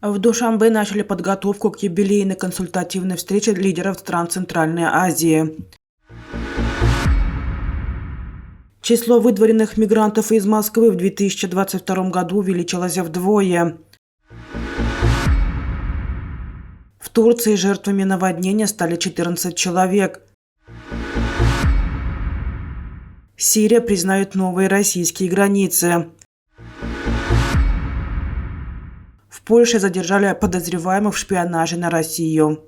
В Душанбе начали подготовку к юбилейной консультативной встрече лидеров стран Центральной Азии. Число выдворенных мигрантов из Москвы в 2022 году увеличилось вдвое. В Турции жертвами наводнения стали 14 человек. Сирия признает новые российские границы. В Польше задержали подозреваемых в шпионаже на Россию.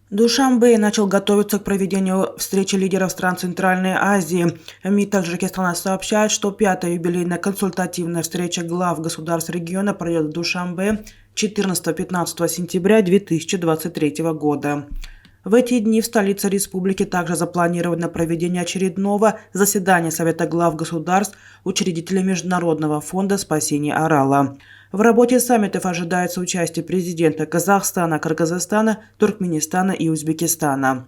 Душанбе начал готовиться к проведению встречи лидеров стран Центральной Азии. МИД Таджикистана сообщает, что пятая юбилейная консультативная встреча глав государств региона пройдет в Душанбе 14-15 сентября 2023 года. В эти дни в столице республики также запланировано проведение очередного заседания Совета глав государств, учредителей Международного фонда спасения Арала. В работе саммитов ожидается участие президента Казахстана, Кыргызстана, Туркменистана и Узбекистана.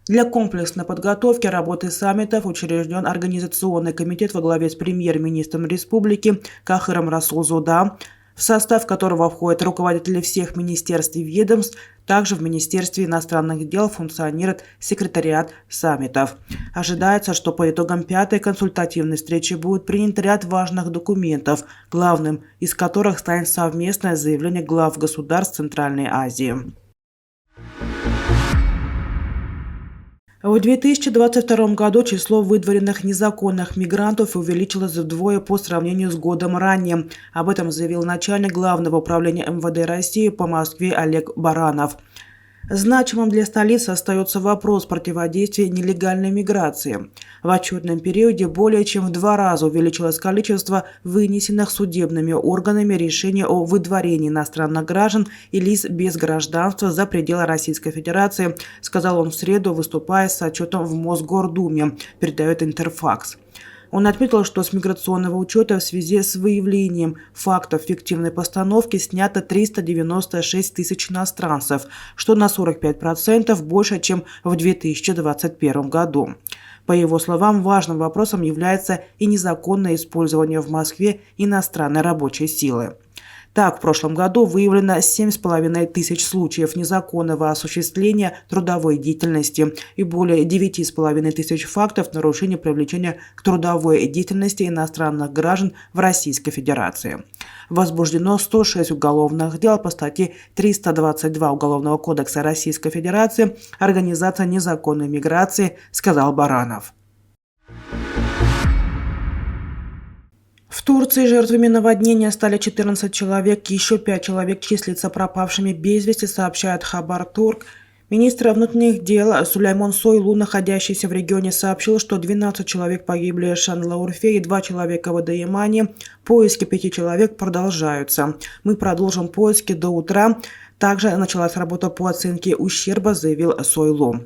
Для комплексной подготовки работы саммитов учрежден Организационный комитет во главе с премьер-министром республики Кахыром Расулзода, в состав которого входят руководители всех министерств и ведомств. Также в Министерстве иностранных дел функционирует секретариат саммитов. Ожидается, что по итогам пятой консультативной встречи будет принят ряд важных документов, главным из которых станет совместное заявление глав государств Центральной Азии. В 2022 году число выдворенных незаконных мигрантов увеличилось вдвое по сравнению с годом ранее. Об этом заявил начальник Главного управления МВД России по Москве Олег Баранов. Значимым для столицы остается вопрос противодействия нелегальной миграции. В отчетном периоде более чем в 2 раза увеличилось количество вынесенных судебными органами решений о выдворении иностранных граждан и лиц без гражданства за пределы Российской Федерации, сказал он в среду, выступая с отчетом в Мосгордуме, передает Интерфакс. Он отметил, что с миграционного учета в связи с выявлением фактов фиктивной постановки снято 396 тысяч иностранцев, что на 45% больше, чем в 2021 году. По его словам, важным вопросом является и незаконное использование в Москве иностранной рабочей силы. Так, в прошлом году выявлено 7,5 тысяч случаев незаконного осуществления трудовой деятельности и более 9,5 тысяч фактов нарушения привлечения к трудовой деятельности иностранных граждан в Российской Федерации. Возбуждено 106 уголовных дел по статье 322 Уголовного кодекса Российской Федерации «Организация незаконной миграции», сказал Баранов. В Турции жертвами наводнения стали 14 человек, еще 5 человек числятся пропавшими без вести, сообщает Хабар Турк. Министр внутренних дел Сулейман Сойлу, находящийся в регионе, сообщил, что 12 человек погибли в Шанлаурфе и 2 человека в Адыямане. Поиски 5 человек продолжаются. Мы продолжим поиски до утра. Также началась работа по оценке ущерба, заявил Сойлу.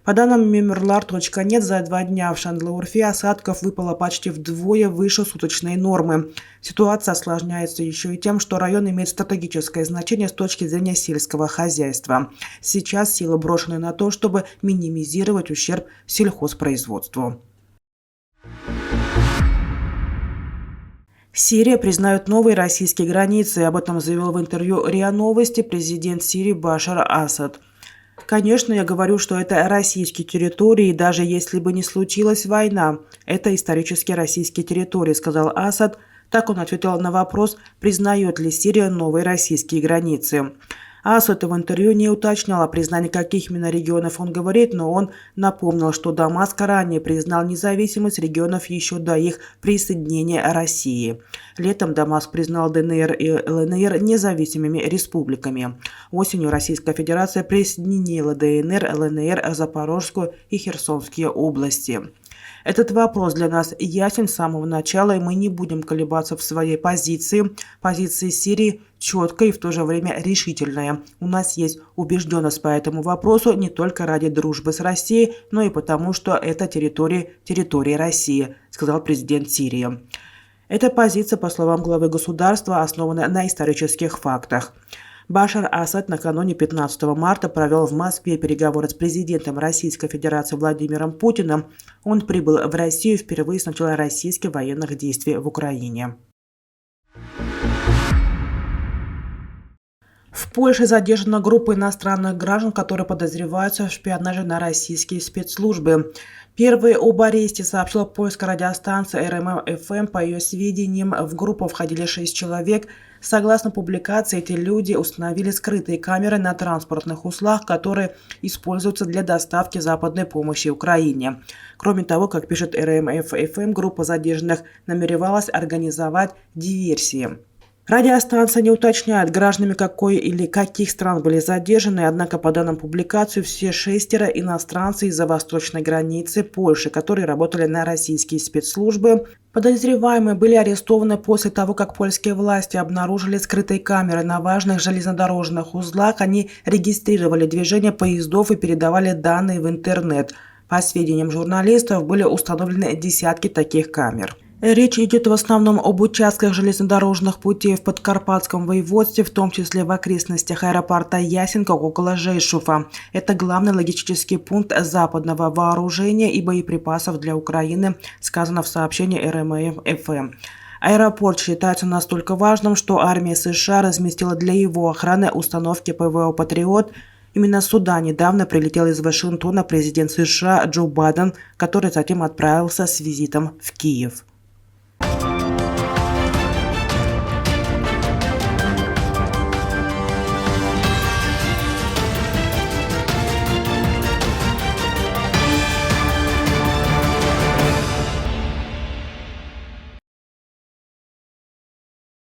По данным Меморлар.нет, за 2 дня в Шанлаурфе осадков выпало почти вдвое выше суточной нормы. Ситуация осложняется еще и тем, что район имеет стратегическое значение с точки зрения сельского хозяйства. Сейчас силы брошены на то, чтобы минимизировать ущерб сельхозпроизводству. Сирия признает новые российские границы. Об этом заявил в интервью РИА Новости президент Сирии Башар Асад. Конечно, я говорю, что это российские территории, и даже если бы не случилась война, это исторически российские территории, сказал Асад. Так он ответил на вопрос, признает ли Сирия новые российские границы. Асад в интервью не уточнял о признании каких именно регионов он говорит, но он напомнил, что Дамаск ранее признал независимость регионов еще до их присоединения России. Летом Дамаск признал ДНР и ЛНР независимыми республиками. Осенью Российская Федерация присоединила ДНР, ЛНР, Запорожскую и Херсонские области. Этот вопрос для нас ясен с самого начала, и мы не будем колебаться в своей позиции. Позиция Сирии четкая и в то же время решительная. У нас есть убежденность по этому вопросу не только ради дружбы с Россией, но и потому, что это территория России, сказал президент Сирии. Эта позиция, по словам главы государства, основана на исторических фактах. Башар Асад накануне 15 марта провел в Москве переговоры с президентом Российской Федерации Владимиром Путиным. Он прибыл в Россию впервые с начала российских военных действий в Украине. В Польше задержана группа иностранных граждан, которые подозреваются в шпионаже на российские спецслужбы. Первой об аресте сообщила польская радиостанция РМФ-ФМ. По ее сведениям, в группу входили 6 человек. Согласно публикации, эти люди установили скрытые камеры на транспортных узлах, которые используются для доставки западной помощи Украине. Кроме того, как пишет РМФ-ФМ, группа задержанных намеревалась организовать диверсии. Радиостанция не уточняет, гражданами какой или каких стран были задержаны, однако по данным публикации все 6 иностранцы из-за восточной границы Польши, которые работали на российские спецслужбы. Подозреваемые были арестованы после того, как польские власти обнаружили скрытые камеры на важных железнодорожных узлах. Они регистрировали движение поездов и передавали данные в интернет. По сведениям журналистов, были установлены десятки таких камер. Речь идет в основном об участках железнодорожных путей в Подкарпатском воеводстве, в том числе в окрестностях аэропорта Ясенко около Жешуфа. Это главный логистический пункт западного вооружения и боеприпасов для Украины, сказано в сообщении РМФ-ФМ. Аэропорт считается настолько важным, что армия США разместила для его охраны установки ПВО «Патриот». Именно сюда недавно прилетел из Вашингтона президент США Джо Байден, который затем отправился с визитом в Киев.